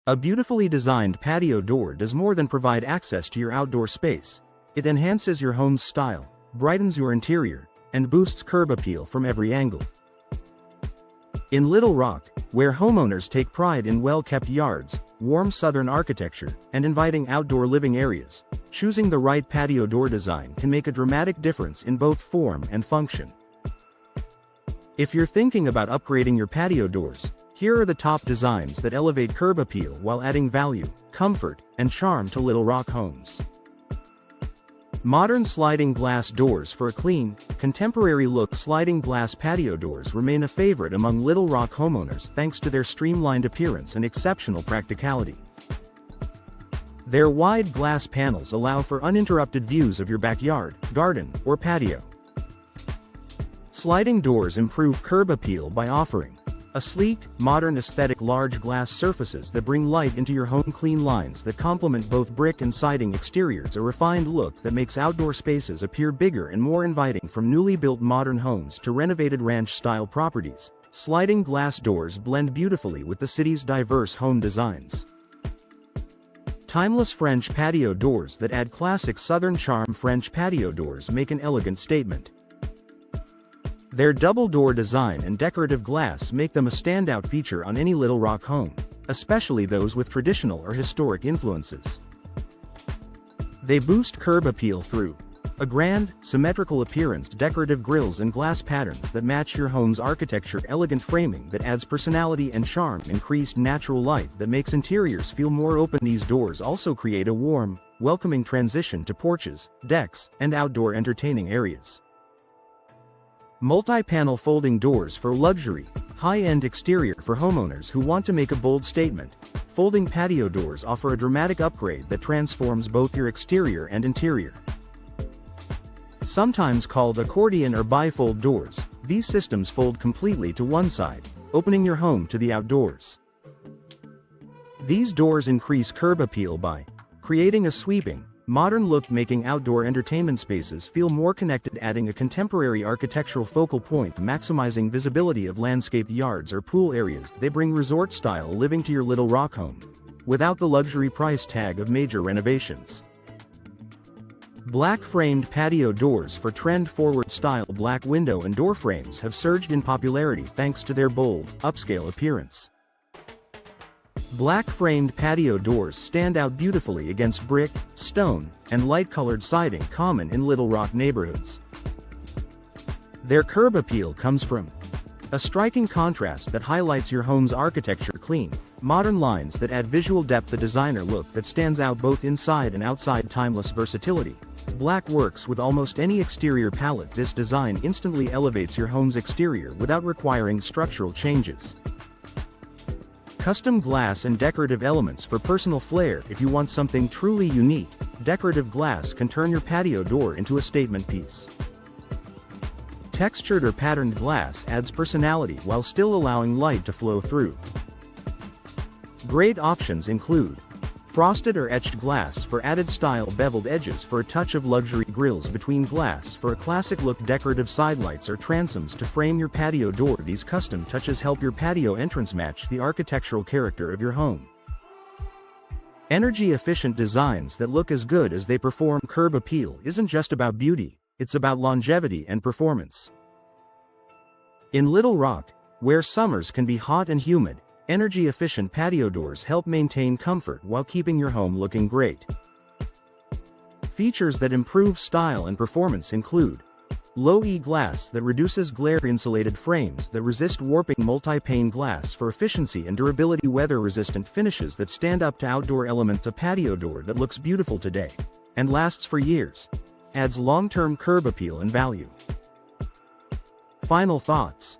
A beautifully designed patio door does more than provide access to your outdoor space. It enhances your home's style, brightens your interior, and boosts curb appeal from every angle. In Little Rock, where homeowners take pride in well-kept yards, warm southern architecture, and inviting outdoor living areas, choosing the right patio door design can make a dramatic difference in both form and function. If you're thinking about upgrading your patio doors, here are the top designs that elevate curb appeal while adding value, comfort, and charm to Little Rock homes. Modern sliding glass doors. For a clean, contemporary look, sliding glass patio doors remain a favorite among Little Rock homeowners thanks to their streamlined appearance and exceptional practicality. Their wide glass panels allow for uninterrupted views of your backyard, garden, or patio. Sliding doors improve curb appeal by offering a sleek, modern aesthetic, large glass surfaces that bring light into your home, clean lines that complement both brick and siding exteriors, a refined look that makes outdoor spaces appear bigger and more inviting. From newly built modern homes to renovated ranch-style properties, sliding glass doors blend beautifully with the city's diverse home designs. Timeless French patio doors that add classic Southern charm. French patio doors make an elegant statement. Their double-door design and decorative glass make them a standout feature on any Little Rock home, especially those with traditional or historic influences. They boost curb appeal through a grand, symmetrical appearance, decorative grilles and glass patterns that match your home's architecture, elegant framing that adds personality and charm, increased natural light that makes interiors feel more open. These doors also create a warm, welcoming transition to porches, decks, and outdoor entertaining areas. Multi-panel folding doors. For luxury, high-end exterior. For homeowners who want to make a bold statement, folding patio doors offer a dramatic upgrade that transforms both your exterior and interior. Sometimes called accordion or bifold doors, these systems fold completely to one side, opening your home to the outdoors. These doors increase curb appeal by creating a sweeping, modern look, making outdoor entertainment spaces feel more connected, adding a contemporary architectural focal point, maximizing visibility of landscaped yards or pool areas. They bring resort-style living to your Little Rock home, without the luxury price tag of major renovations. Black framed patio doors. For trend-forward style, black window and door frames have surged in popularity thanks to their bold, upscale appearance. Black framed patio doors stand out beautifully against brick, stone, and light-colored siding common in Little Rock neighborhoods. Their curb appeal comes from a striking contrast that highlights your home's architecture, clean, modern lines that add visual depth, a designer look that stands out both inside and outside, timeless versatility. Black works with almost any exterior palette. This design instantly elevates your home's exterior without requiring structural changes. Custom glass and decorative elements. For personal flair. If you want something truly unique, decorative glass can turn your patio door into a statement piece. Textured or patterned glass adds personality while still allowing light to flow through. Great options include frosted or etched glass for added style, beveled edges for a touch of luxury, grills between glass for a classic look, decorative sidelights or transoms to frame your patio door. These custom touches help your patio entrance match the architectural character of your home. Energy-efficient designs that look as good as they perform. Curb appeal isn't just about beauty, it's about longevity and performance. In Little Rock, where summers can be hot and humid, energy-efficient patio doors help maintain comfort while keeping your home looking great. Features that improve style and performance include low-E glass that reduces glare, insulated frames that resist warping, multi-pane glass for efficiency and durability, weather-resistant finishes that stand up to outdoor elements, a patio door that looks beautiful today and lasts for years, adds long-term curb appeal and value. Final thoughts.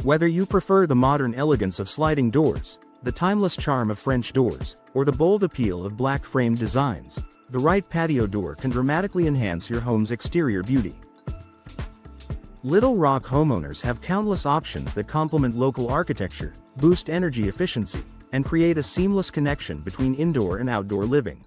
Whether you prefer the modern elegance of sliding doors, the timeless charm of French doors, or the bold appeal of black framed designs, the right patio door can dramatically enhance your home's exterior beauty. Little Rock homeowners have countless options that complement local architecture, boost energy efficiency, and create a seamless connection between indoor and outdoor living.